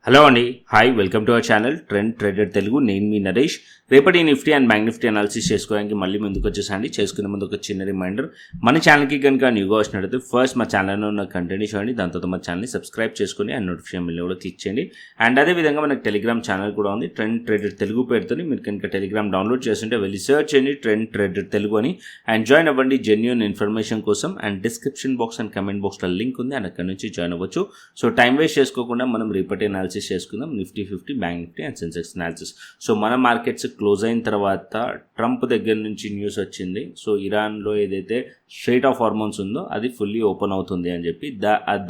Hello అండి, hi, welcome to our channel trend trader Telugu. నేను మీ నరేష్. రేపటి Nifty and bank Nifty analysis చేసుకోవడానికి మళ్ళీ ముందుకు వచ్చేసండి. చేసుకునే ముందు ఒక చిన్న రిమైండర్, మన ఛానల్కి కనుక న్యూగా వచ్చినట్లయితే ఫస్ట్ మా ఛానల్లో ఉన్న కంటెంట్ చూడండి, దాని తర్వాత మా ఛానల్ని సబ్స్క్రైబ్ చేసుకుని అండ్ నోటిఫికేషన్ బిల్ కూడా క్లిక్ చేయండి. అండ్ అదేవిధంగా మనకు టెలిగ్రామ్ ఛానల్ కూడా ఉంది, ట్రెండ్ ట్రేడర్ తెలుగు పేరుతో. మీరు కనుక టెలిగ్రామ్ డౌన్లోడ్ చేస్తుంటే వెళ్ళి సర్చ్ చేయండి ట్రెండ్ ట్రేడర్ తెలుగు అని, అండ్ జాయిన్ అవ్వండి జెన్యూన్ ఇన్ఫర్మేషన్ కోసం. And description box and comment బాక్స్లో లింక్ ఉంది, అండ్ అక్కడ నుంచి జాయిన్ అవ్వచ్చు. సో టైం వేస్ట్ చేసుకోకుండా మనం రేపటి అనాలిసిస్ చేసుకుందాం, Nifty 50, bank Nifty and Sensex analysis. So మన మార్కెట్స్ క్లోజ్ అయిన తర్వాత ట్రంప్ దగ్గర నుంచి న్యూస్ వచ్చింది. సో ఇరాన్లో ఏదైతే స్ట్రెయిట్ ఆఫ్ హార్మోన్స్ ఉందో అది ఫుల్లీ ఓపెన్ అవుతుంది అని చెప్పి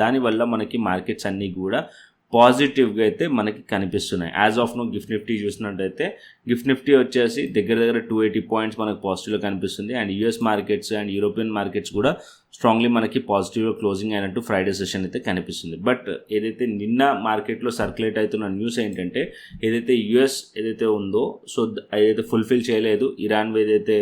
దానివల్ల మనకి మార్కెట్స్ అన్నీ కూడా పాజిటివ్గా అయితే మనకి కనిపిస్తున్నాయి. As of now gift Nifty చూసినట్టయితే గిఫ్ట్ నిఫ్టీ వచ్చేసి దగ్గర 280 పాయింట్స్ మనకు పాజిటివ్గా కనిపిస్తుంది. And US markets and European markets కూడా స్ట్రాంగ్లీ మనకి పాజిటివ్గా క్లోజింగ్ అయినట్టు ఫ్రైడే సెషన్ అయితే కనిపిస్తుంది. బట్ ఏదైతే నిన్న మార్కెట్లో సర్క్యులేట్ అవుతున్న న్యూస్ ఏంటంటే, ఏదైతే యూఎస్ ఏదైతే ఉందో సో ఏదైతే ఫుల్ఫిల్ చేయలేదు, ఇరాన్ ఏదైతే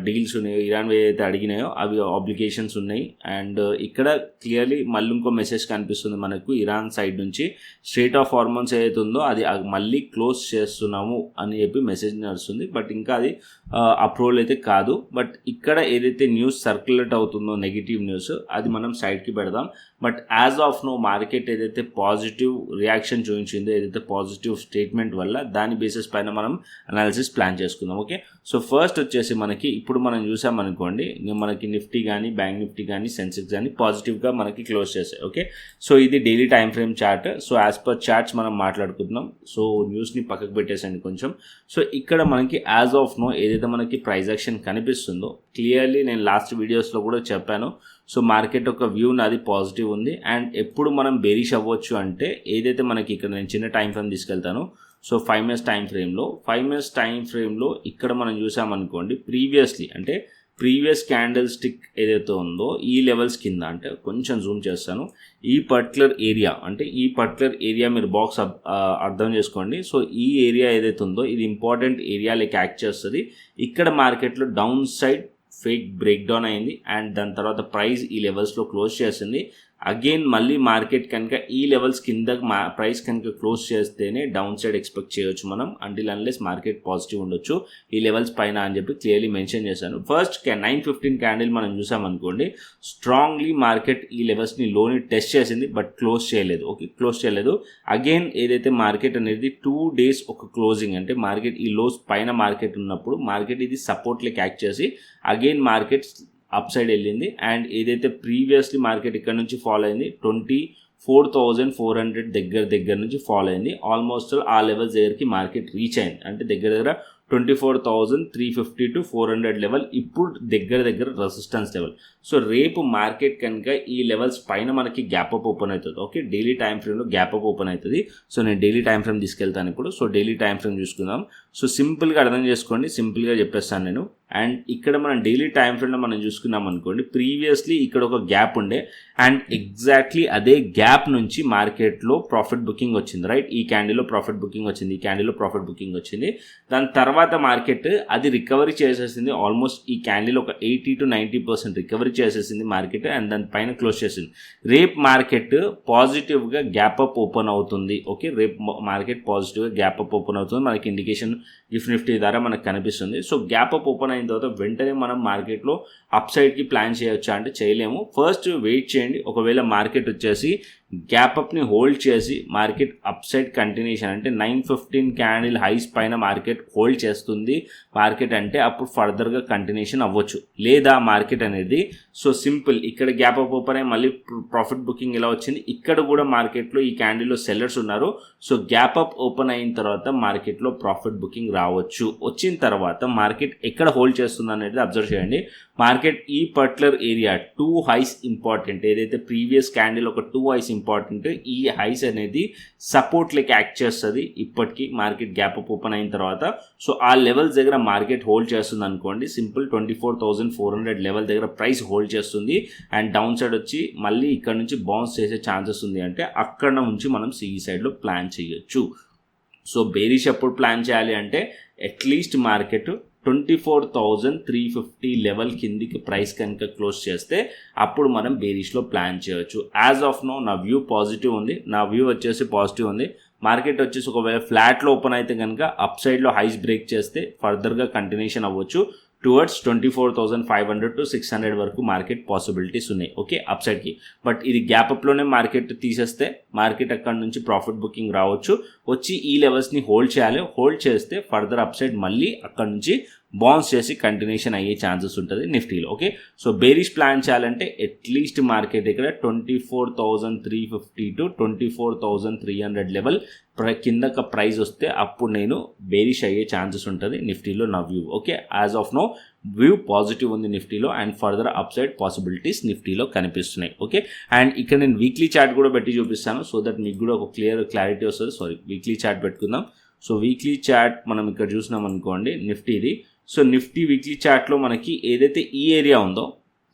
డీల్స్ ఉన్నాయో, ఇరాన్ ఏదైతే అడిగినాయో అవి ఆబ్లిగేషన్స్ ఉన్నాయి. అండ్ ఇక్కడ క్లియర్లీ మళ్ళీ ఇంకో మెసేజ్ కనిపిస్తుంది మనకు ఇరాన్ సైడ్ నుంచి, స్ట్రెయిట్ ఆఫ్ హార్మోన్స్ ఏదైతే ఉందో అది మళ్ళీ క్లోజ్ చేస్తున్నాము అని చెప్పి మెసేజ్ నడుస్తుంది. బట్ ఇంకా అది అప్రూవల్ అయితే కాదు. బట్ ఇక్కడ ఏదైతే న్యూస్ సర్క్యులేట్ అవుతుందో నెగిటివ్ న్యూస్, అది మనం సైడ్కి పెడదాం. But as of now market ఏదైతే పాజిటివ్ రియాక్షన్ చూపించిందో, ఏదైతే పాజిటివ్ స్టేట్మెంట్ వల్ల దాని బేసిస్ పైన మనం అనాలిసిస్ ప్లాన్ చేసుకుందాం. ఓకే, సో ఫస్ట్ వచ్చేసి మనకి ఇప్పుడు మనం చూసామనుకోండి, మనకి నిఫ్టీ కానీ బ్యాంక్ నిఫ్టీ కానీ సెన్సెక్స్ కానీ పాజిటివ్గా మనకి క్లోజ్ చేసాయి. ఓకే, సో ఇది daily time frame chart. So as per charts మనం మాట్లాడుకుంటున్నాం. సో న్యూస్ని పక్కకు పెట్టేసండి కొంచెం. సో ఇక్కడ మనకి యాజ్ ఆఫ్ నో ఏదైతే మనకి ప్రైస్ యాక్షన్ కనిపిస్తుందో, క్లియర్లీ నేను లాస్ట్ వీడియోస్లో కూడా చెప్పాను. సో మార్కెట్ ఒక వ్యూ నాది పాజిటివ్ ఉంది. అండ్ ఎప్పుడు మనం బేరిష్ అవ్వచ్చు అంటే, ఏదైతే మనకి ఇక్కడ నేను చిన్న టైం ఫ్రేమ్ తీసుకెళ్తాను. సో 5 minutes టైం ఫ్రేమ్లో ఇక్కడ మనం చూసామనుకోండి, ప్రీవియస్ క్యాండిల్ స్టిక్ ఏదైతే ఉందో ఈ లెవెల్స్ కింద, అంటే కొంచెం జూమ్ చేస్తాను, ఈ పర్టికులర్ ఏరియా మీరు బాక్స్ అర్థం చేసుకోండి. సో ఈ ఏరియా ఏదైతే ఉందో ఇది ఇంపార్టెంట్ ఏరియా లైక్ యాక్ట్ చేస్తుంది. ఇక్కడ మార్కెట్లో down side fake break down అయింది. అండ్ దాని తర్వాత ప్రైస్ ఈ లెవెల్స్లో క్లోజ్ చేసింది. అగైన్ మళ్ళీ మార్కెట్ కనుక ఈ లెవెల్స్ కింద ప్రైస్ కనుక క్లోజ్ చేస్తేనే డౌన్ సైడ్ ఎక్స్పెక్ట్ చేయొచ్చు మనం, అంటిల్ అన్లెస్ మార్కెట్ పాజిటివ్ ఉండొచ్చు ఈ లెవెల్స్ పైన అని చెప్పి క్లియర్లీ మెన్షన్ చేశాను. ఫస్ట్ 9:15 క్యాండిల్ మనం చూసామనుకోండి, స్ట్రాంగ్లీ మార్కెట్ ఈ లెవెల్స్ని లోని టెస్ట్ చేసింది, బట్ క్లోజ్ చేయలేదు. అగైన్ ఏదైతే మార్కెట్ అనేది 2 days ఒక క్లోజింగ్, అంటే మార్కెట్ ఈ లోస్ పైన మార్కెట్ ఉన్నప్పుడు మార్కెట్ ఇది సపోర్ట్ లెక్క యాక్ట్ చేసి అగైన్ మార్కెట్ అప్ సైడ్ వెళ్ళింది. అండ్ ఏదైతే ప్రీవియస్లీ మార్కెట్ ఇక్కడ నుంచి ఫాలో అయింది 24,400 దగ్గర నుంచి ఫాలో అయింది. ఆల్మోస్ట్ ఆ లెవెల్స్ దగ్గరికి మార్కెట్ రీచ్ అయింది, అంటే దగ్గర 24,350 to 400 లెవెల్ ఇప్పుడు దగ్గర రెసిస్టెన్స్ లెవెల్. సో రేపు మార్కెట్ కనుక ఈ లెవెల్స్ పైన మనకి గ్యాప్ అప్ ఓపెన్ అవుతుంది. ఓకే, డైలీ టైం ఫ్రేమ్లో గ్యాప్ అప్ ఓపెన్ అవుతుంది. సో నేను డైలీ టైం ఫ్రేమ్ తీసుకెళ్తాను ఇప్పుడు. సో డైలీ టైం ఫ్రేమ్ చూసుకుందాం. సో సింపుల్గా అర్థం చేసుకోండి, సింపుల్గా చెప్పేస్తాను నేను. అండ్ ఇక్కడ మనం డైలీ టైం ఫ్రేమ్లో మనం చూసుకున్నాం అనుకోండి, ప్రీవియస్లీ ఇక్కడ ఒక గ్యాప్ ఉండే, అండ్ ఎగ్జాక్ట్లీ అదే గ్యాప్ నుంచి మార్కెట్లో ప్రాఫిట్ బుకింగ్ వచ్చింది. రైట్, ఈ క్యాండిల్లో ప్రాఫిట్ బుకింగ్ వచ్చింది. దాని తర్వాత మార్కెట్ అది రికవరీ చేసేసింది. ఆల్మోస్ట్ ఈ క్యాండిల్ ఒక 80 to 90% రికవరీ చేసేసింది మార్కెట్, అండ్ దాని పైన క్లోజ్ చేసింది. రేపు మార్కెట్ పాజిటివ్గా గ్యాప్ అప్ ఓపెన్ అవుతుంది. ఓకే, రేపు మార్కెట్ పాజిటివ్గా గ్యాప్ అప్ ఓపెన్ అవుతుంది, మనకి ఇండికేషన్ గిఫ్ట్ నిఫ్టీ ద్వారా మనకు కనిపిస్తుంది. సో గ్యాప్ అప్ ఓపెన్ అయిన తర్వాత వెంటనే మనం మార్కెట్లో అప్ సైడ్కి ప్లాన్ చేయొచ్చా అంటే చేయలేము. ఫస్ట్ వెయిట్ చేయండి. ఒకవేళ మార్కెట్ వచ్చేసి గ్యాప్ అప్ని హోల్డ్ చేసి మార్కెట్ అప్ సైడ్ కంటిన్యూషన్, అంటే 9:15 క్యాండిల్ హైస్ పైన మార్కెట్ హోల్డ్ చేస్తుంది మార్కెట్ అంటే అప్పుడు ఫర్దర్గా కంటిన్యూషన్ అవ్వచ్చు. లేదా మార్కెట్ అనేది సో సింపుల్, ఇక్కడ గ్యాప్ అప్ ఓపెన్ అయ్యి మళ్ళీ ప్రాఫిట్ బుకింగ్ ఎలా వచ్చింది, ఇక్కడ కూడా మార్కెట్లో ఈ క్యాండిల్లో సెల్లర్స్ ఉన్నారు. సో గ్యాప్ అప్ ఓపెన్ అయిన తర్వాత మార్కెట్లో ప్రాఫిట్ బుకింగ్ రావచ్చు. వచ్చిన తర్వాత మార్కెట్ ఎక్కడ హోల్డ్ చేస్తుంది అనేది అబ్జర్వ్ చేయండి. మార్కెట్ ఈ పర్టికులర్ ఏరియా 2 highs ఇంపార్టెంట్, ఏదైతే ప్రీవియస్ క్యాండిల్ ఒక 2 highs ఇంపార్టెంట్, ఈ హైస్ అనేది సపోర్ట్ లెక్క యాక్ట్ చేస్తుంది ఇప్పటికీ మార్కెట్ గ్యాప్ అప్ ఓపెన్ అయిన తర్వాత. సో ఆ లెవెల్స్ దగ్గర మార్కెట్ హోల్డ్ చేస్తుంది అనుకోండి, సింపుల్ 24,400 లెవెల్ దగ్గర ప్రైస్ హోల్డ్ చేస్తుంది. అండ్ డౌన్ సైడ్ వచ్చి మళ్ళీ ఇక్కడ నుంచి బౌన్స్ చేసే ఛాన్సెస్ ఉంది, అంటే అక్కడ నుంచి మనం సిఈ సైడ్లో ప్లాన్ చేయొచ్చు. సో బేరిష్ ఎప్పుడు ప్లాన్ చేయాలి అంటే, అట్లీస్ట్ మార్కెట్ 24,350 లెవెల్ కిందికి ప్రైస్ కనుక క్లోజ్ చేస్తే అప్పుడు మనం బేరిష్లో ప్లాన్ చేయొచ్చు. యాజ్ ఆఫ్ నో నా వ్యూ పాజిటివ్ ఉంది, నా వ్యూ వచ్చేసి పాజిటివ్ ఉంది. మార్కెట్ వచ్చేసి ఒకవేళ ఫ్లాట్లో ఓపెన్ అయితే కనుక అప్ సైడ్లో హైస్ బ్రేక్ చేస్తే ఫర్దర్గా కంటిన్యూషన్ అవ్వచ్చు టువర్డ్స్ 24,500 to 600 వరకు మార్కెట్ పాసిబిలిటీస్ ఉన్నాయి. ఓకే, అప్ సైడ్కి. బట్ ఇది గ్యాప్ అప్లోనే మార్కెట్ తీసేస్తే మార్కెట్ అక్కడ నుంచి ప్రాఫిట్ బుకింగ్ రావచ్చు, వచ్చి ఈ లెవెల్స్ని హోల్డ్ చేయాలి. హోల్డ్ చేస్తే ఫర్దర్ అప్ సైడ్ మళ్ళీ అక్కడ నుంచి బౌన్స్ చేసి కంటిన్యూషన్ అయ్యే ఛాన్సెస్ ఉంటుంది నిఫ్టీలో. ఓకే, సో బేరిష్ ప్లాన్ చేయాలంటే అట్లీస్ట్ మార్కెట్ ఇక్కడ 24,350 to 24,300 లెవెల్ కిందక ప్రైస్ వస్తే అప్పుడు నేను బేరిష్ అయ్యే ఛాన్సెస్ ఉంటుంది నిఫ్టీలో నా view. Okay, as of now view positive ఉంది నిఫ్టీలో and further upside possibilities నిఫ్టీలో కనిపిస్తున్నాయి. ఓకే, అండ్ ఇక్కడ నేను వీక్లీ చార్ట్ కూడా పెట్టి చూపిస్తాను సో దట్ మీకు కూడా ఒక క్లారిటీ వస్తుంది. వీక్లీ చార్ట్ పెట్టుకుందాం. సో వీక్లీ చార్ట్ మనం ఇక్కడ చూసినాం అనుకోండి నిఫ్టీది. సో నిఫ్టీ వీక్లీ చార్ట్లో మనకి ఏదైతే ఈ ఏరియా ఉందో,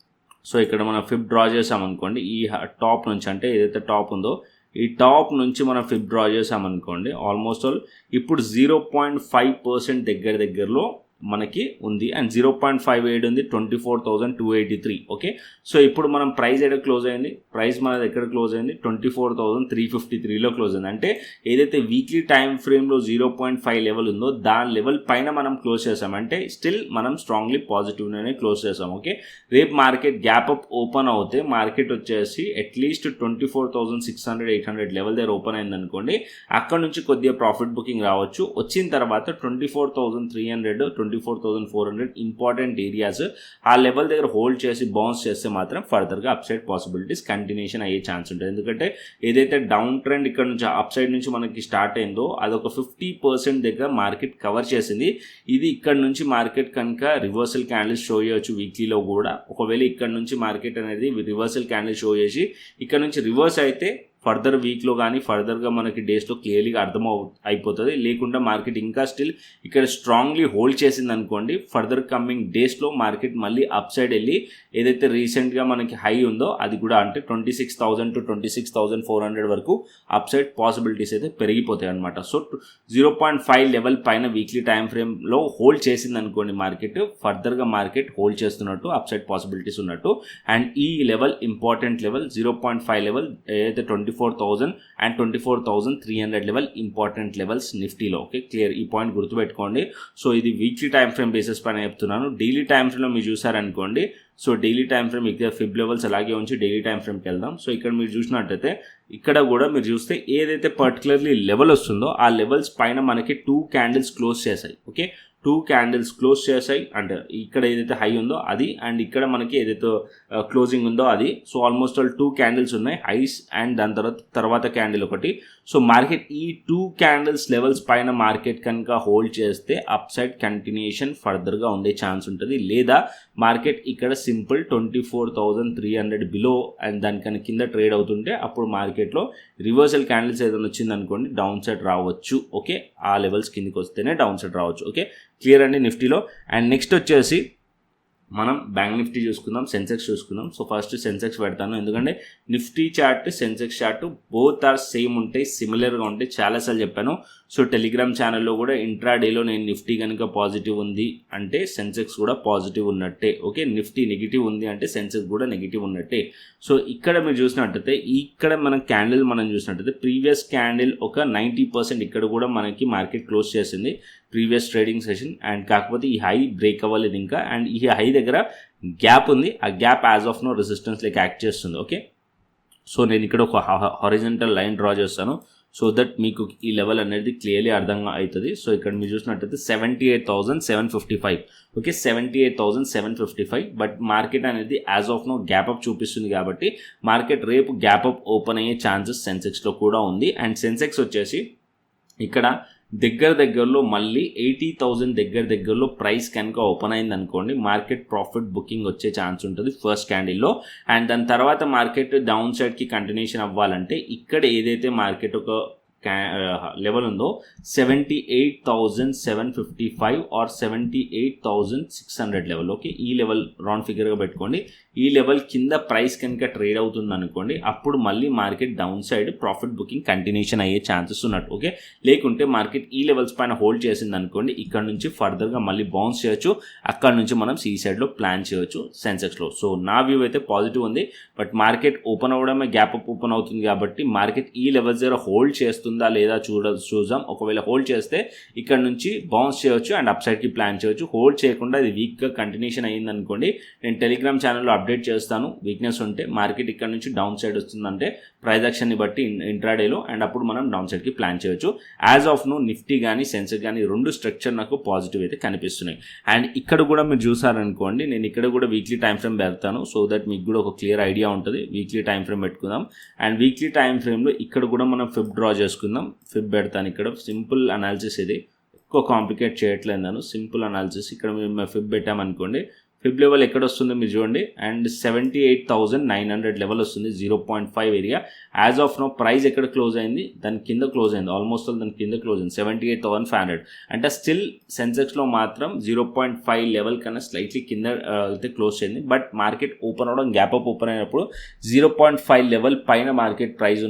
సో ఇక్కడ మనం ఫిబ్ డ్రా చేసామనుకోండి, ఈ టాప్ నుంచి అంటే ఏదైతే టాప్ ఉందో ఈ టాప్ నుంచి మనం ఫిబ్ డ్రా చేసామనుకోండి, ఆల్మోస్ట్ ఆల్ ఇప్పుడు 0.5% దగ్గరలో మనకి ఉంది అండ్ 0.58 ఉంది, 24,283. ఓకే, సో ఇప్పుడు మనం ప్రైస్ ఎక్కడ క్లోజ్ అయింది, ప్రైస్ మనది ఎక్కడ క్లోజ్ అయింది, 24,353లో క్లోజ్ అయింది. అంటే ఏదైతే వీక్లీ టైం ఫ్రేమ్లో 0.5 లెవెల్ ఉందో దాని లెవెల్ పైన మనం క్లోజ్ చేసాం, అంటే స్టిల్ మనం స్ట్రాంగ్లీ పాజిటివ్గానే క్లోజ్ చేసాం. ఓకే, రేపు మార్కెట్ గ్యాప్ అప్ ఓపెన్ అవుతే మార్కెట్ వచ్చేసి అట్లీస్ట్ 24,600, 800 లెవెల్ దగ్గర ఓపెన్ అయింది అనుకోండి, అక్కడ నుంచి కొద్దిగా ప్రాఫిట్ బుకింగ్ రావచ్చు. వచ్చిన తర్వాత 24,300, 24,400 ఇంపార్టెంట్ ఏరియాస్ ఆ లెవెల్ దగ్గర హోల్డ్ చేసి బౌన్స్ చేస్తే మాత్రం ఫర్దర్గా అప్ సైడ్ పాసిబిలిటీస్ కంటిన్యూషన్ అయ్యే ఛాన్స్ ఉంటుంది. ఎందుకంటే ఏదైతే డౌన్ ట్రెండ్ ఇక్కడ నుంచి అప్ సైడ్ నుంచి మనకి స్టార్ట్ అయిందో అదొక 50% దగ్గర మార్కెట్ కవర్ చేసింది. ఇది ఇక్కడ నుంచి మార్కెట్ కనుక రివర్సల్ క్యాండిల్స్ షో చేయవచ్చు వీక్లీలో కూడా. ఒకవేళ ఇక్కడ నుంచి మార్కెట్ అనేది రివర్సల్ క్యాండిల్ షో చేసి ఇక్కడ నుంచి రివర్స్ అయితే ఫర్దర్ వీక్లో కానీ ఫర్దర్గా మనకి డేస్లో క్లియర్లీగా అయిపోతుంది. లేకుండా మార్కెట్ ఇంకా స్టిల్ ఇక్కడ స్ట్రాంగ్లీ హోల్డ్ చేసింది అనుకోండి, ఫర్దర్ కమింగ్ డేస్లో మార్కెట్ మళ్ళీ అప్ సైడ్ వెళ్ళి ఏదైతే రీసెంట్గా మనకి హై ఉందో అది కూడా అంటే 26,000 to 26,400 వరకు అప్ సైడ్ పాసిబిలిటీస్ అయితే పెరిగిపోతాయి అనమాట. సో 0.5 లెవెల్ పైన వీక్లీ టైం ఫ్రేమ్లో హోల్డ్ చేసింది అనుకోండి మార్కెట్, ఫర్దర్గా మార్కెట్ హోల్డ్ చేస్తున్నట్టు అప్ సైడ్ పాసిబిలిటీస్ ఉన్నట్టు. అండ్ ఈ లెవెల్ ఇంపార్టెంట్ లెవెల్ 0.5 లెవెల్ ఏదైతే 24,000 and 24,300 లెవెల్ ఇంపార్టెంట్ లెవెల్స్ నిఫ్టీలో. ఓకే, క్లియర్, ఈ పాయింట్ గుర్తుపెట్టుకోండి. సో ఇది వీక్లీ టైం ఫ్రేమ్ బేసిస్ పైన చెప్తున్నాను. డైలీ టైం ఫ్రేమ్లో మీరు చూసారనుకోండి, సో డైలీ టైం ఫ్రేమ్ ఇక్కడ ఫిబ్ లెవెల్స్ అలాగే ఉంచి డైలీ టైం ఫ్రేమ్కి వెళ్దాం. సో ఇక్కడ మీరు చూసినట్టయితే ఇక్కడ కూడా మీరు చూస్తే ఏదైతే పర్టికులర్లీ లెవెల్ వస్తుందో ఆ లెవెల్స్ పైన మనకి 2 క్యాండిల్స్ క్లోజ్ చేశాయి. ఓకే, 2 క్యాండిల్స్ క్లోజ్ చేశాయి అంటే ఇక్కడ ఏదైతే హై ఉందో అది అండ్ ఇక్కడ మనకి ఏదైతే క్లోజింగ్ ఉందో అది. సో ఆల్మోస్ట్ ఆల్ 2 క్యాండిల్స్ ఉన్నాయి, హైస్ అండ్ దాని తర్వాత క్యాండిల్ ఒకటి. సో మార్కెట్ ఈ 2 క్యాండిల్స్ లెవెల్స్ పైన మార్కెట్ కనుక హోల్డ్ చేస్తే అప్ సైడ్ కంటిన్యూషన్ ఫర్దర్గా ఉండే ఛాన్స్ ఉంటుంది. లేదా మార్కెట్ ఇక్కడ సింపుల్ 24,300 బిలో అండ్ దానికన్నా కింద ట్రేడ్ అవుతుంటే అప్పుడు మార్కెట్లో రివర్సల్ క్యాండిల్స్ ఏదైనా వచ్చింది అనుకోండి డౌన్ సైడ్ రావచ్చు. ఓకే, ఆ లెవెల్స్ కిందకి వస్తేనే డౌన్ సైడ్ రావచ్చు. ఓకే, క్లియర్ అండి నిఫ్టీలో. అండ్ నెక్స్ట్ వచ్చేసి మనం బ్యాంక్ నిఫ్టీ చూసుకుందాం, సెన్సెక్స్ చూసుకుందాం. సో ఫస్ట్ సెన్సెక్స్ పెడతాను ఎందుకంటే Nifty chart Sensex chart both are same ఉంటాయి, సిమిలర్గా ఉంటాయి. చాలాసార్లు చెప్పాను. సో టెలిగ్రామ్ ఛానల్లో కూడా ఇంట్రాడేలో నేను నిఫ్టీ కనుక పాజిటివ్ ఉంది అంటే సెన్సెక్స్ కూడా పాజిటివ్ ఉన్నట్టే. ఓకే, నిఫ్టీ నెగిటివ్ ఉంది అంటే సెన్సెక్స్ కూడా నెగిటివ్ ఉన్నట్టే. సో ఇక్కడ మీరు చూసినట్టయితే ఇక్కడ మనం క్యాండిల్ మనం చూసినట్టయితే ప్రీవియస్ క్యాండిల్ ఒక 90% ఇక్కడ కూడా మనకి మార్కెట్ క్లోజ్ చేసింది ప్రీవియస్ ట్రేడింగ్ సెషన్. అండ్ కాకపోతే ఈ హై బ్రేక్ అవ్వలేదు ఇంకా. అండ్ ఈ హై దగ్గర గ్యాప్ ఉంది, ఆ gap as of now resistance like act చేస్తుంది. ఓకే, సో నేను ఇక్కడ ఒక హారిజంటల్ లైన్ డ్రా చేస్తాను సో దట్ మీకు ఈ లెవెల్ అనేది క్లియర్లీ అర్థం అవుతుంది. సో ఇక్కడ మీరు చూసినట్టయితే 78,755. ఓకే, 78,755. బట్ మార్కెట్ అనేది as of now gap up చూపిస్తుంది కాబట్టి మార్కెట్ రేపు గ్యాప్ అప్ ఓపెన్ అయ్యే ఛాన్సెస్ సెన్సెక్స్లో కూడా ఉంది. అండ్ సెన్సెక్స్ వచ్చేసి ఇక్కడ దగ్గరలో మళ్ళీ 80,000 దగ్గరలో ప్రైస్ కనుక ఓపెన్ అయింది అనుకోండి మార్కెట్ ప్రాఫిట్ బుకింగ్ వచ్చే ఛాన్స్ ఉంటుంది ఫస్ట్ క్యాండిల్లో. అండ్ దాని తర్వాత మార్కెట్ డౌన్ సైడ్కి కంటిన్యూషన్ అవ్వాలంటే ఇక్కడ ఏదైతే మార్కెట్ ఒక లెవెల్ ఉందో 78,755 ఆర్ 78,600 లెవెల్. ఓకే, ఈ లెవెల్ రౌండ్ ఫిగర్గా పెట్టుకోండి. ఈ లెవెల్ కింద ప్రైస్ కనుక ట్రేడ్ అవుతుంది అనుకోండి, అప్పుడు మళ్ళీ market down side profit booking continuation అయ్యే ఛాన్సెస్ ఉన్నట్టు. ఓకే, లేకుంటే మార్కెట్ ఈ లెవెల్స్ పైన హోల్డ్ చేసింది అనుకోండి, ఇక్కడ నుంచి ఫర్దర్గా మళ్ళీ బౌన్స్ చేయొచ్చు, అక్కడ నుంచి మనం సి సైడ్లో ప్లాన్ చేయొచ్చు సెన్సెక్స్లో. సో నా వ్యూ అయితే పాజిటివ్ ఉంది. బట్ మార్కెట్ ఓపెన్ అవ్వడమే గ్యాప్ అప్ ఓపెన్ అవుతుంది కాబట్టి మార్కెట్ ఈ లెవెల్స్ దగ్గర హోల్డ్ చేస్తుందా లేదా చూద్దాం. ఒకవేళ హోల్డ్ చేస్తే ఇక్కడ నుంచి బౌన్స్ చేయొచ్చు అండ్ అప్ సైడ్కి ప్లాన్ చేయొచ్చు. హోల్డ్ చేయకుండా ఇది వీక్గా కంటిన్యూషన్ అయ్యింది అనుకోండి, నేను టెలిగ్రామ్ ఛానల్లో అప్డేట్ చేస్తాను. వీక్నెస్ ఉంటే మార్కెట్ ఇక్కడ నుంచి డౌన్ సైడ్ వస్తుందంటే ప్రైస్ యాక్షన్ని బట్టి ఇంట్రాడేలో, అండ్ అప్పుడు మనం డౌన్ సైడ్కి ప్లాన్ చేయొచ్చు. యాజ్ ఆఫ్ నో నిఫ్టీ కానీ సెన్సెక్స్ కానీ రెండు స్ట్రక్చర్ నాకు పాజిటివ్ అయితే కనిపిస్తున్నాయి. అండ్ ఇక్కడ కూడా మీరు చూసారనుకోండి, నేను ఇక్కడ కూడా వీక్లీ టైం ఫ్రేమ్ పెడతాను, సో దట్ మీకు కూడా ఒక క్లియర్ ఐడియా ఉంటుంది. వీక్లీ టైం ఫ్రేమ్ పెట్టుకుందాం. అండ్ వీక్లీ టైం ఫ్రేమ్లో ఇక్కడ కూడా మనం ఫిబ్ డ్రా చేసుకుందాం. ఫిబ్ పెడతాను. ఇక్కడ సింపుల్ అనాలిసిస్, ఇది ఎక్కువ కాంప్లికేట్ చేయట్లేదు నేను, సింపుల్ అనాలిసిస్. ఇక్కడ మేము ఫిబ్ పెట్టామనుకోండి, ఫిబ్ లెవెల్ ఎక్కడ వస్తుందో మీరు చూడండి, అండ్ 78,900 లెవెల్ వస్తుంది, 0.5 area. As of now price ఎక్కడ క్లోజ్ అయింది, దాని కింద క్లోజ్ అయింది, ఆల్మోస్ట్ దాని కింద క్లోజ్ అయింది 78,500. అంటే స్టిల్ సెన్సెక్స్లో మాత్రం 0.5 లెవెల్ కన్నా స్లైట్లీ కింద అయితే క్లోజ్ అయింది. బట్ మార్కెట్ ఓపెన్ అవడం, గ్యాప్ అప్ ఓపెన్ అయినప్పుడు 0.5 లెవెల్ పైన మార్కెట్ ప్రైస్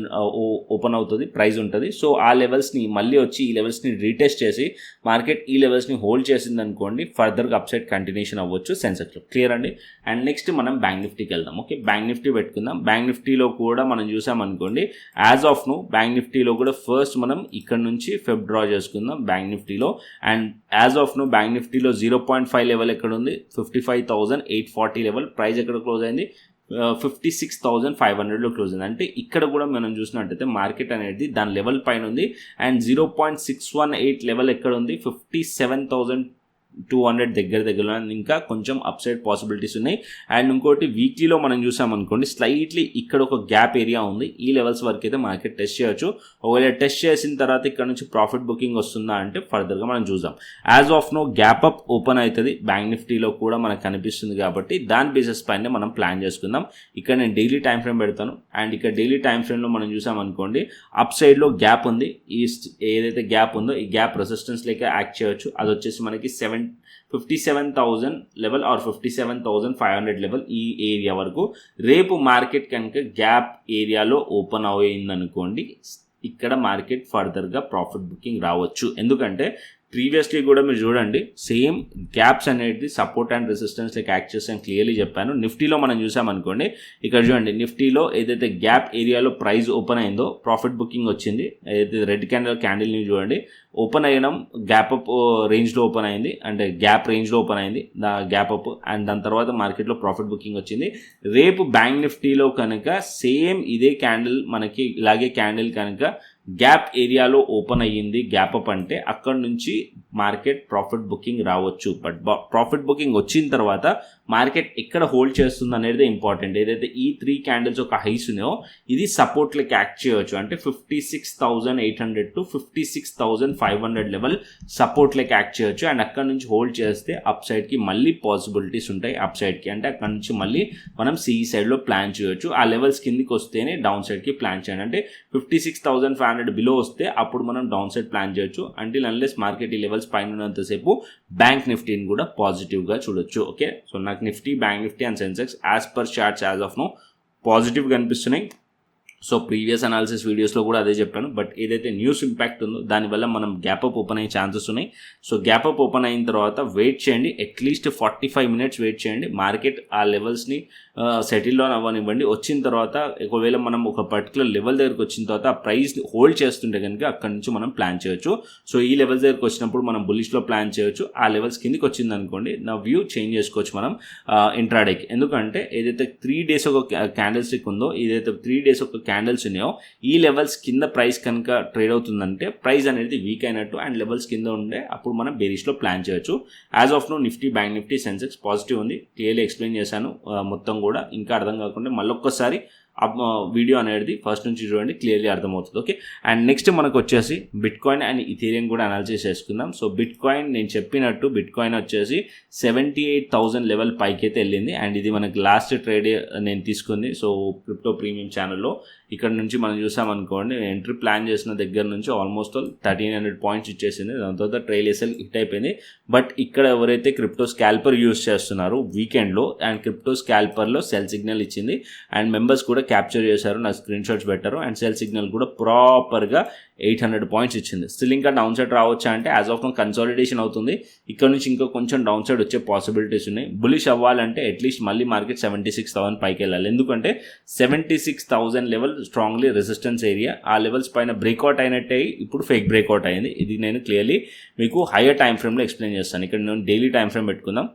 ఓపెన్ అవుతుంది, ప్రైస్ ఉంటుంది. సో ఆ లెవెల్స్ని మళ్ళీ వచ్చి ఈ లెవెల్స్ని రీటెస్ట్ చేసి మార్కెట్ ఈ లెవెల్స్ని హోల్డ్ చేసింది అనుకోండి, ఫర్దర్గా అప్సైడ్ కంటిన్యూషన్ అవ్వచ్చు సెన్సెక్స్. క్లియర్ అండి. అండ్ నెక్స్ట్ మనం బ్యాంక్ నిఫ్టీకి వెళ్దాం. ఓకే, బ్యాంక్ నిఫ్టీ పెట్టుకుందాం. బ్యాంక్ నిఫ్టీలో కూడా మనం చూసామనుకోండి, యాజ్ ఆఫ్ నో బ్యాంక్ నిఫ్టీలో కూడా ఫస్ట్ మనం ఇక్కడ నుంచి ఫెబ్ డ్రా చేసుకుందాం బ్యాంక్ నిఫ్టీలో. And as of now bank నిఫ్టీలో 0.5 లెవెల్ ఎక్కడ ఉంది, 55,840 లెవెల్. ప్రైస్ ఎక్కడ క్లోజ్ అయింది, 56,500లో క్లోజ్ అయింది. అంటే ఇక్కడ కూడా మనం చూసినట్టయితే మార్కెట్ అనేది దాని లెవెల్ పైన ఉంది. అండ్ 0.618 లెవెల్ ఎక్కడ ఉంది, 57,200 దగ్గరలో ఇంకా కొంచెం అప్సైడ్ పాసిబిలిటీస్ ఉన్నాయి. అండ్ ఇంకోటి వీక్లీలో మనం చూసామనుకోండి, స్లైట్లీ ఇక్కడ ఒక గ్యాప్ ఏరియా ఉంది, ఈ లెవెల్స్ వరకు అయితే మార్కెట్ టెస్ట్ చేయొచ్చు. ఒకవేళ టెస్ట్ చేసిన తర్వాత ఇక్కడ నుంచి ప్రాఫిట్ బుకింగ్ వస్తుందా అంటే ఫర్దర్గా మనం చూద్దాం. As of now gap up open అవుతుంది బ్యాంక్ నిఫ్టీలో కూడా మనకు కనిపిస్తుంది కాబట్టి దాని బేసిస్ పైన మనం ప్లాన్ చేసుకుందాం. ఇక్కడ నేను డైలీ టైం ఫ్రేమ్ పెడతాను. అండ్ ఇక్కడ డైలీ టైం ఫ్రేమ్లో మనం చూసామనుకోండి, అప్ సైడ్లో గ్యాప్ ఉంది. ఈ ఏదైతే గ్యాప్ ఉందో ఈ గ్యాప్ రెసిస్టెన్స్ లేక యాక్ట్ చేయొచ్చు. అది వచ్చేసి మనకి 57,000 లెవెల్ ఆర్ 57,500 లెవెల్, ఈ ఏరియా వరకు. రేపు మార్కెట్ కనుక గ్యాప్ ఏరియాలో ఓపెన్ అయిందనుకోండి, ఇక్కడ మార్కెట్ ఫర్దర్గా ప్రాఫిట్ బుకింగ్ రావచ్చు. ఎందుకంటే ప్రీవియస్లీ కూడా మీరు చూడండి, సేమ్ గ్యాప్స్ అనేది support and resistance like act చేస్తాను క్లియర్లీ చెప్పాను. నిఫ్టీలో మనం చూసామనుకోండి, ఇక్కడ చూడండి నిఫ్టీలో ఏదైతే గ్యాప్ ఏరియాలో ప్రైస్ ఓపెన్ అయిందో ప్రాఫిట్ బుకింగ్ వచ్చింది. ఏదైతే రెడ్ క్యాండిల్ని చూడండి, ఓపెన్ అయ్యడం గ్యాప్ అప్ రేంజ్లో ఓపెన్ అయింది, అంటే గ్యాప్ రేంజ్లో ఓపెన్ అయింది గ్యాప్ అప్. అండ్ దాని తర్వాత మార్కెట్లో ప్రాఫిట్ బుకింగ్ వచ్చింది. రేపు బ్యాంక్ నిఫ్టీలో కనుక సేమ్ ఇదే క్యాండిల్ మనకి ఇలాగే క్యాండిల్ కనుక గ్యాప్ ఏరియాలో ఓపెన్ అయ్యింది గ్యాప్ అప్ అంటే అక్కడ నుంచి మార్కెట్ ప్రాఫిట్ బుకింగ్ రావచ్చు. బట్ ప్రాఫిట్ బుకింగ్ వచ్చిన తర్వాత మార్కెట్ ఎక్కడ హోల్డ్ చేస్తుంది అనేది ఇంపార్టెంట్. ఏదైతే ఈ 3 క్యాండిల్స్ ఒక హైస్ ఉన్నాయో ఇది సపోర్ట్ లెక్క యాక్ట్ చేయవచ్చు. అంటే 56,800 to 56,500 లెవెల్ సపోర్ట్ లెక్క యాక్ట్ చేయవచ్చు. అండ్ అక్కడ నుంచి హోల్డ్ చేస్తే అప్ సైడ్కి మళ్ళీ పాసిబిలిటీస్ ఉంటాయి. అప్ సైడ్కి అంటే అక్కడ నుంచి మళ్ళీ మనం సిఈ సైడ్లో ప్లాన్ చేయవచ్చు. ఆ లెవెల్స్ కిందికి వస్తేనే డౌన్ సైడ్కి ప్లాన్ చేయండి. అంటే 56,500 బిలో వస్తే అప్పుడు మనం డౌన్ సైడ్ ప్లాన్ చేయొచ్చు. అంటిల్ అన్లెస్ మార్కెట్ ఈ లెవెల్స్ పైన ఉన్నంతసేపు బ్యాంక్ నిఫ్టీని కూడా పాజిటివ్గా చూడొచ్చు. ఓకే, సో నాకు Nifty, bank Nifty and Sensex as per charts as of now పాజిటివ్గా అనిపిస్తున్నాయి. సో ప్రీవియస్ అనాలిసిస్ వీడియోస్లో కూడా అదే చెప్పాను. బట్ ఏదైతే న్యూస్ ఇంపాక్ట్ ఉందో దానివల్ల మనం గ్యాప్ అప్ ఓపెన్ అయ్యే ఛాన్సెస్ ఉన్నాయి. సో గ్యాప్ అప్ ఓపెన్ అయిన తర్వాత వెయిట్ చేయండి, అట్లీస్ట్ 45 minutes వెయిట్ చేయండి. మార్కెట్ ఆ లెవెల్స్ని సెటిల్ డౌన్ అవ్వనివ్వండి. వచ్చిన తర్వాత ఒకవేళ మనం ఒక పర్టికులర్ లెవెల్ దగ్గరికి వచ్చిన తర్వాత ఆ ప్రైస్ హోల్డ్ చేస్తుంటే కనుక అక్కడి నుంచి మనం ప్లాన్ చేయొచ్చు. సో ఈ లెవెల్స్ దగ్గరికి వచ్చినప్పుడు మనం బుల్లిష్లో ప్లాన్ చేయొచ్చు. ఆ లెవెల్స్ కిందకి వచ్చింది అనుకోండి, నా వ్యూ చేంజ్ చేసుకోవచ్చు మనం ఇంట్రాడేకి. ఎందుకంటే ఏదైతే 3 days ఒక క్యాండిల్ స్టిక్ ఉందో, ఏదైతే 3 days ఒక క్యాండిల్స్ ఉన్నాయో ఈ లెవెల్స్ కింద ప్రైస్ కనుక ట్రేడ్ అవుతుందంటే ప్రైస్ అనేది వీక్ అయినట్టు అండ్ లెవెల్స్ కింద ఉండే అప్పుడు మనం బేరిష్లో ప్లాన్ చేయొచ్చు. As of now Nifty, bank Nifty, Sensex positive ఉంది. క్లియర్లీ ఎక్స్ప్లెయిన్ చేశాను మొత్తం కూడా. ఇంకా అర్థం కాకుండా మళ్ళొక్కసారి వీడియో అనేది ఫస్ట్ నుంచి చూడండి, క్లియర్లీ అర్థమవుతుంది. ఓకే, అండ్ నెక్స్ట్ మనకు వచ్చేసి బిట్ కాయిన్ అండ్ ఇథీరియం కూడా అనాలిసిస్ చేసుకుందాం. సో బిట్ కాయిన్ నేను చెప్పినట్టు బిట్ కాయిన్ వచ్చేసి 78,000 లెవెల్ పైకి అయితే వెళ్ళింది. అండ్ ఇది మనకి లాస్ట్ ట్రేడ్ నేను తీసుకుంది. సో క్రిప్టో ప్రీమియం ఛానల్లో ఇక్కడ నుంచి మనం చూసామనుకోండి ఎంట్రీ ప్లాన్ చేసిన దగ్గర నుంచి ఆల్మోస్ట్ 1300 పాయింట్స్ ఇచ్చేసింది. దాని తర్వాత ట్రైల్ ఎస్ఎల్ హిట్ అయిపోయింది. బట్ ఇక్కడ ఎవరైతే క్రిప్టో స్కాల్పర్ యూస్ చేస్తున్నారు వీకెండ్లో అండ్ క్రిప్టో స్కాల్పర్లో సెల్ సిగ్నల్ ఇచ్చింది అండ్ మెంబర్స్ కూడా క్యాప్చర్ చేశారు, నా స్క్రీన్ షాట్స్ పెట్టారు అండ్ సెల్ సిగ్నల్ కూడా ప్రాపర్గా 800 పాయింట్స్ ఇచ్చింది. స్టిల్ ఇంకా డౌన్ సైడ్ రావచ్చా అంటే యాజ్ ఆఫ్ నౌ కన్సాలిడేషన్ అవుతుంది. ఇక్కడ నుంచి ఇంకా కొంచెం డౌన్ సైడ్ వచ్చే పాసిబిలిటీస్ ఉన్నాయి. బులిష్ అవ్వాలంటే అట్లీస్ట్ మళ్ళీ మార్కెట్ 76,000 పైకి వెళ్ళాలి. ఎందుకంటే 76,000 లెవెల్ స్ట్రాంగ్లీ రెసిస్టెన్స్ ఏరియా. ఆ లెవెల్స్ పైన బ్రేక్అవుట్ అయినట్టే ఇప్పుడు ఫేక్ బ్రేక్అవుట్ అయింది. ఇది నేను క్లియర్లీ మీకు హైయర్ టైం ఫ్రేమ్లో ఎక్స్ప్లెయిన్ చేస్తాను. ఇక్కడ నేను డైలీ టైం ఫ్రేమ్ పెట్టుకుందాం.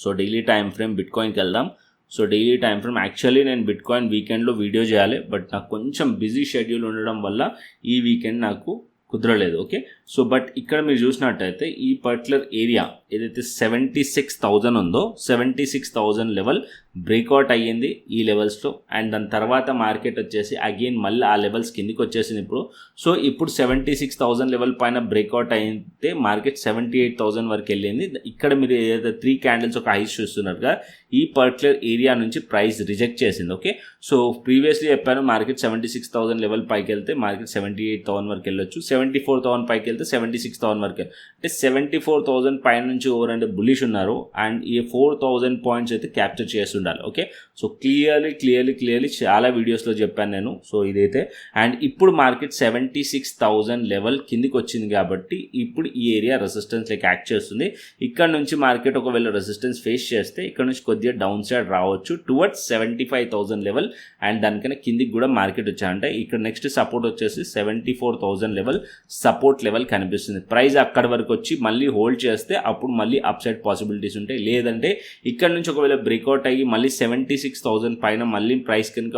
సో డైలీ టైం ఫ్రేమ్ బిట్కాయిన్కి వెళ్దాం. So daily time frame actually నేను బిట్కాయిన్ వీకెండ్లో వీడియో చేయాలి, బట్ నాకు కొంచెం బిజీ షెడ్యూల్ ఉండడం వల్ల ఈ వీకెండ్ నాకు కుదరలేదు. ఓకే, సో బట్ ఇక్కడ మీరు చూసినట్టయితే ఈ పర్టికులర్ ఏరియా ఏదైతే 76,000 ఉందో 76,000 లెవెల్ బ్రేక్అవుట్ అయ్యింది ఈ లెవెల్స్లో అండ్ దాని తర్వాత మార్కెట్ వచ్చేసి అగైన్ మళ్ళీ ఆ లెవెల్స్ కిందికి వచ్చేసింది ఇప్పుడు. సో ఇప్పుడు 76,000 లెవెల్ పైన బ్రేక్అవుట్ అయితే మార్కెట్ 78,000 వరకు వెళ్ళింది. ఇక్కడ మీరు ఏదైతే 3 క్యాండిల్స్ ఒక హైస్ చూస్తున్నారుగా ఈ పర్టికులర్ ఏరియా నుంచి ప్రైస్ రిజెక్ట్ చేసింది. ఓకే, సో ప్రీవియస్లీ చెప్పాను మార్కెట్ 76,000 లెవెల్ పైకి వెళ్తే మార్కెట్ 78,000 వరకు వెళ్ళొచ్చు, 74,000 పైకి వెళ్తే 76,000 వరకు అంటే 74,000 పైన నుంచి ఓవరంటే బులిష్ ఉన్నారు అండ్ ఈ 4,000 పాయింట్స్ అయితే క్యాప్చర్ చేసి ఉండాలి. ఓకే, సో క్లియర్లీ చాలా వీడియోస్లో చెప్పాను నేను. సో ఇదైతే అండ్ ఇప్పుడు మార్కెట్ 76,000 లెవెల్ కిందికి వచ్చింది కాబట్టి ఇప్పుడు ఈ ఏరియా రెసిస్టెన్స్ లైక్ యాక్ట్ చేస్తుంది. ఇక్కడ నుంచి మార్కెట్ ఒకవేళ రెసిస్టెన్స్ ఫేస్ చేస్తే ఇక్కడ నుంచి కొద్దిగా డౌన్ సైడ్ రావచ్చు టువర్డ్స్ 75,000 లెవెల్ అండ్ దానికన్నా కిందికి కూడా మార్కెట్ వచ్చాయంటే ఇక్కడ నెక్స్ట్ సపోర్ట్ వచ్చేసి 74,000 లెవెల్ సపోర్ట్ లెవెల్ కనిపిస్తుంది. ప్రైస్ అక్కడ వరకు వచ్చి మళ్ళీ హోల్డ్ చేస్తే అప్పుడు మళ్ళీ అప్ సైడ్ పాసిబిలిటీస్ ఉంటాయి. లేదంటే ఇక్కడ నుంచి ఒకవేళ బ్రేక్అవుట్ అయ్యి మళ్ళీ 76,000 పైన మళ్ళీ ప్రైస్ కనుక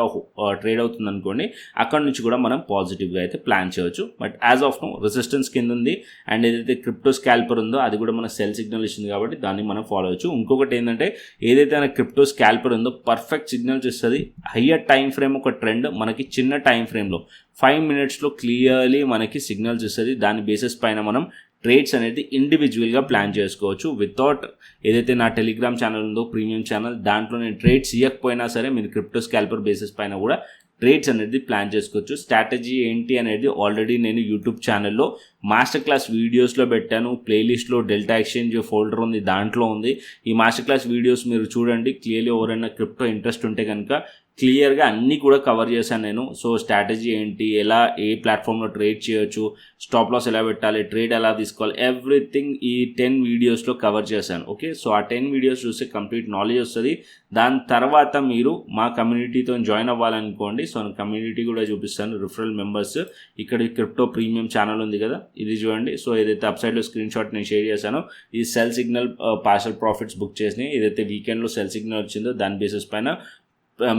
ట్రేడ్ అవుతుంది అనుకోండి, అక్కడ నుంచి కూడా మనం పాజిటివ్గా అయితే ప్లాన్ చేయవచ్చు. But as of now resistance కింద ఉంది అండ్ ఏదైతే క్రిప్టో స్కాల్పర్ ఉందో అది కూడా మన సెల్ సిగ్నల్ ఇస్తుంది కాబట్టి దాన్ని మనం ఫాలో అవ్వచ్చు. ఇంకొకటి ఏంటంటే ఏదైతే మన క్రిప్టో స్కాల్పర్ ఉందో పర్ఫెక్ట్ సిగ్నల్స్ ఇస్తుంది. హయ్యర్ టైం ఫ్రేమ్ ఒక ట్రెండ్ మనకి చిన్న టైం ఫ్రేమ్లో 5 మినిట్స్లో క్లియర్లీ మనకి సిగ్నల్స్ ఇస్తుంది. దాని బేసిస్ పైన మనం ట్రేడ్స్ అనేది ఇండివిజువల్గా ప్లాన్ చేసుకోవచ్చు వితౌట్ ఏదైతే నా టెలిగ్రామ్ ఛానల్ ఉందో ప్రీమియం ఛానల్ దాంట్లో నేను ట్రేడ్స్ ఇవ్వకపోయినా సరే మీరు క్రిప్టో స్కాల్పర్ బేసిస్ పైన కూడా ట్రేడ్స్ అనేది ప్లాన్ చేసుకోవచ్చు. స్ట్రాటజీ ఏంటి అనేది ఆల్రెడీ నేను యూట్యూబ్ ఛానల్లో మాస్టర్ క్లాస్ వీడియోస్లో పెట్టాను. ప్లేలిస్ట్లో డెల్టా ఎక్స్చేంజ్ ఫోల్డర్ ఉంది, దాంట్లో ఉంది. ఈ మాస్టర్ క్లాస్ వీడియోస్ మీరు చూడండి. క్లియర్లీ ఎవరైనా క్రిప్టో ఇంట్రెస్ట్ ఉంటే కనుక క్లియర్గా అన్నీ కూడా కవర్ చేశాను నేను. సో స్ట్రాటజీ ఏంటి, ఎలా ఏ ప్లాట్ఫామ్లో ట్రేడ్ చేయొచ్చు, స్టాప్ లాస్ ఎలా పెట్టాలి, ట్రేడ్ ఎలా తీసుకోవాలి, ఎవ్రీథింగ్ ఈ 10 వీడియోస్లో కవర్ చేశాను. ఓకే, సో ఆ 10 వీడియోస్ చూస్తే కంప్లీట్ నాలెడ్జ్ వస్తుంది. దాని తర్వాత మీరు మా కమ్యూనిటీతో జాయిన్ అవ్వాలనుకోండి. సో కమ్యూనిటీ కూడా చూపిస్తాను. రిఫరల్ మెంబర్స్ ఇక్కడ క్రిప్టో ప్రీమియం ఛానల్ ఉంది కదా, ఇది చూడండి. సో ఏదైతే అప్సైడ్లో స్క్రీన్ షాట్ నేను షేర్ చేశానో ఈ cell signal partial profits book చేసినాయి. ఏదైతే వీకెండ్లో సెల్ సిగ్నల్ వచ్చిందో దాని బేసిస్ పైన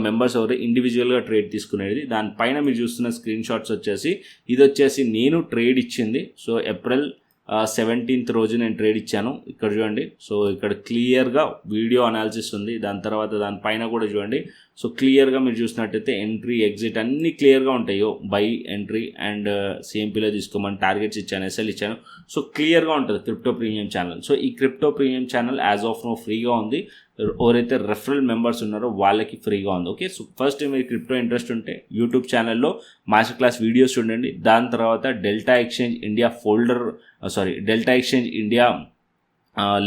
మెంబర్స్ ఎవరు ఇండివిజువల్గా ట్రేడ్ తీసుకునేది. దానిపైన మీరు చూస్తున్న స్క్రీన్ షాట్స్ వచ్చేసి ఇది వచ్చేసి నేను ట్రేడ్ ఇచ్చింది. సో ఏప్రిల్ 17th రోజు నేను ట్రేడ్ ఇచ్చాను. ఇక్కడ చూడండి. సో ఇక్కడ క్లియర్గా వీడియో అనాలిసిస్ ఉంది. దాని తర్వాత దానిపైన కూడా చూడండి. సో క్లియర్గా మీరు చూసినట్టయితే ఎంట్రీ ఎగ్జిట్ అన్నీ క్లియర్గా ఉంటాయో, బై ఎంట్రీ అండ్ సిఎంపీలో తీసుకోమని టార్గెట్స్ ఇచ్చాను, ఎస్ఎల్ ఇచ్చాను. సో క్లియర్గా ఉంటుంది క్రిప్టో ప్రీమియం ఛానల్. సో ఈ crypto premium channel as of now ఫ్రీగా ఉంది. ఎవరైతే రెఫరల్ మెంబర్స్ ఉన్నారో వాళ్ళకి ఫ్రీగా ఉంది. ఓకే, సో ఫస్ట్ మీరు క్రిప్టో ఇంట్రెస్ట్ ఉంటే యూట్యూబ్ ఛానల్లో మాస్టర్ క్లాస్ వీడియోస్ చూడండి. దాని తర్వాత Delta Exchange India Delta Exchange India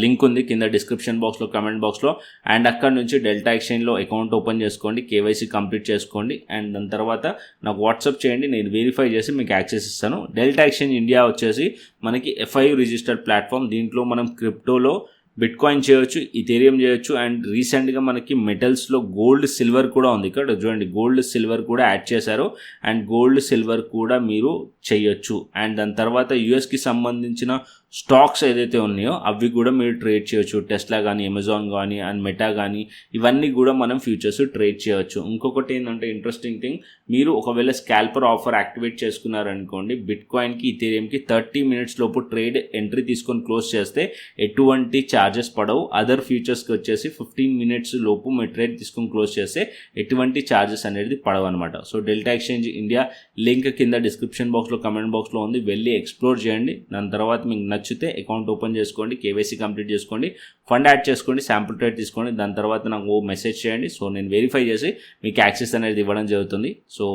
link ఉంది కింద డిస్క్రిప్షన్ బాక్స్లో, కమెంట్ బాక్స్లో. అండ్ అక్కడ నుంచి డెల్టా ఎక్స్చేంజ్లో అకౌంట్ ఓపెన్ చేసుకోండి, కేవైసీ కంప్లీట్ చేసుకోండి. అండ్ దాని తర్వాత నాకు వాట్సాప్ చేయండి, నేను వెరిఫై చేసి మీకు యాక్సెస్ ఇస్తాను. డెల్టా ఎక్స్చేంజ్ ఇండియా వచ్చేసి మనకి FIU రిజిస్టర్డ్ ప్లాట్ఫామ్. దీంట్లో మనం క్రిప్టోలో బిట్కాయిన్ చేయొచ్చు, ఇథేరియం చేయొచ్చు అండ్ రీసెంట్గా మనకి మెటల్స్లో గోల్డ్ సిల్వర్ కూడా ఉంది. ఇక్కడ చూడండి, గోల్డ్ సిల్వర్ కూడా యాడ్ చేశారు అండ్ గోల్డ్ సిల్వర్ కూడా మీరు చేయొచ్చు. అండ్ దాని తర్వాత యూఎస్కి సంబంధించిన స్టాక్స్ ఏదైతే ఉన్నాయో అవి కూడా మీరు ట్రేడ్ చేయొచ్చు. టెస్లా కానీ, అమెజాన్ కానీ అండ్ మెటా కానీ ఇవన్నీ కూడా మనం ఫ్యూచర్స్ ట్రేడ్ చేయొచ్చు. ఇంకొకటి ఏంటంటే ఇంట్రెస్టింగ్ థింగ్, మీరు ఒకవేళ స్కాల్పర్ ఆఫర్ యాక్టివేట్ చేసుకున్నారనుకోండి, బిట్కాయిన్కి ఇథేరియంకి 30 మినిట్స్ లోపు ట్రేడ్ ఎంట్రీ తీసుకొని క్లోజ్ చేస్తే ఎటువంటి ఛార్జెస్ పడవు. అదర్ ఫ్యూచర్స్కి వచ్చేసి 15 మినిట్స్ లోపు మీరు ట్రేడ్ తీసుకొని క్లోజ్ చేస్తే ఎటువంటి ఛార్జెస్ అనేది పడవు అనమాట. So delta Exchange India link కింద డిస్క్రిప్షన్ బాక్స్లో, కమెంట్ బాక్స్లో ఉంది. వెళ్ళి ఎక్స్ప్లోర్ చేయండి. దాని తర్వాత మీకు నచ్చిన నచ్చితే అకౌంట్ ఓపెన్ చేసుకోండి, కేవైసీ కంప్లీట్ చేసుకోండి, ఫండ్ యాడ్ చేసుకోండి, శాంపుల్ ట్రేడ్ తీసుకోండి. దాని తర్వాత నాకు మెసేజ్ చేయండి. సో నేను వెరిఫై చేసి మీకు యాక్సెస్ అనేది ఇవ్వడం జరుగుతుంది. సో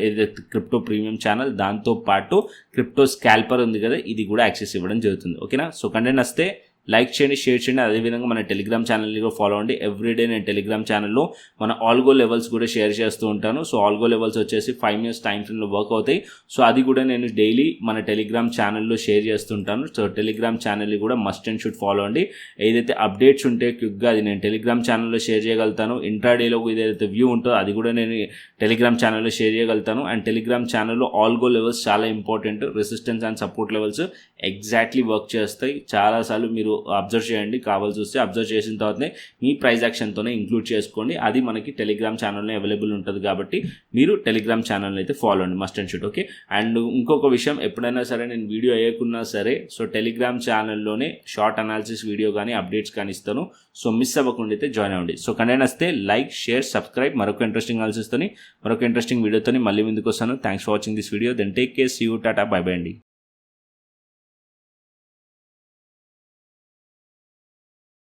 ఏదైతే క్రిప్టో ప్రీమియం ఛానల్ దాంతోపాటు క్రిప్టో స్కాల్పర్ ఉంది కదా, ఇది కూడా యాక్సెస్ ఇవ్వడం జరుగుతుంది. ఓకేనా? సో కంటెంట్ వస్తే లైక్ చేయండి, షేర్ చేయండి. అదేవిధంగా మన టెలిగ్రామ్ ఛానల్ని కూడా ఫాలో అవ్వండి. ఎవ్రీడే నేను టెలిగ్రామ్ ఛానల్లో మన ఆల్గో లెవెల్స్ కూడా షేర్ చేస్తూ ఉంటాను. సో ఆల్గో లెవెల్స్ వచ్చేసి 5 minutes టైం ఫ్రేమ్లో వర్క్ అవుతాయి. సో అది కూడా నేను డైలీ మన టెలిగ్రామ్ ఛానల్లో షేర్ చేస్తుంటాను. సో టెలిగ్రామ్ ఛానల్ని కూడా మస్ట్ అండ్ షుడ్ ఫాలో అండి. ఏదైతే అప్డేట్స్ ఉంటే క్విక్గా అది నేను టెలిగ్రామ్ ఛానల్లో షేర్ చేయగలుగుతాను. ఇంట్రాడేలో ఏదైతే వ్యూ ఉంటుందో అది కూడా నేను టెలిగ్రామ్ ఛానల్లో షేర్ చేయగలుగుతాను. అండ్ టెలిగ్రామ్ ఛానల్లో ఆల్గో లెవెల్స్ చాలా important. Resistance and support levels exactly work చేస్తాయి. చాలాసార్లు మీరు అబ్జర్వ్ చేయండి, కావాల్సి వస్తే అబ్జర్వ్ చేసిన తర్వాతనే మీ ప్రైస్ యాక్షన్తోనే ఇంక్లూడ్ చేసుకోండి. అది మనకి టెలిగ్రామ్ ఛానల్లో అవైలబుల్ ఉంటుంది కాబట్టి మీరు టెలిగ్రామ్ ఛానల్ అయితే ఫాలో అండి, must and should. Okay. And ఇంకొక విషయం, ఎప్పుడైనా సరే నేను వీడియో వేయకున్నా సరే సో టెలిగ్రామ్ ఛానల్లోనే షార్ట్ అనాలిసిస్ వీడియో కానీ అప్డేట్స్ కానీ ఇస్తాను. సో మిస్ అవ్వకుండా అయితే జాయిన్ అవ్వండి. సో కంటెంట్ వస్తే లైక్, షేర్, సబ్స్క్రైబ్. మరొక ఇంట్రెస్టింగ్ అనాలిసిస్తోని మరొక ఇంట్రెస్టింగ్ వీడియోతో మళ్ళీ ముందుకు వస్తాను. Thanks for watching this video. Then take care, see you, tata, bye bye అండి.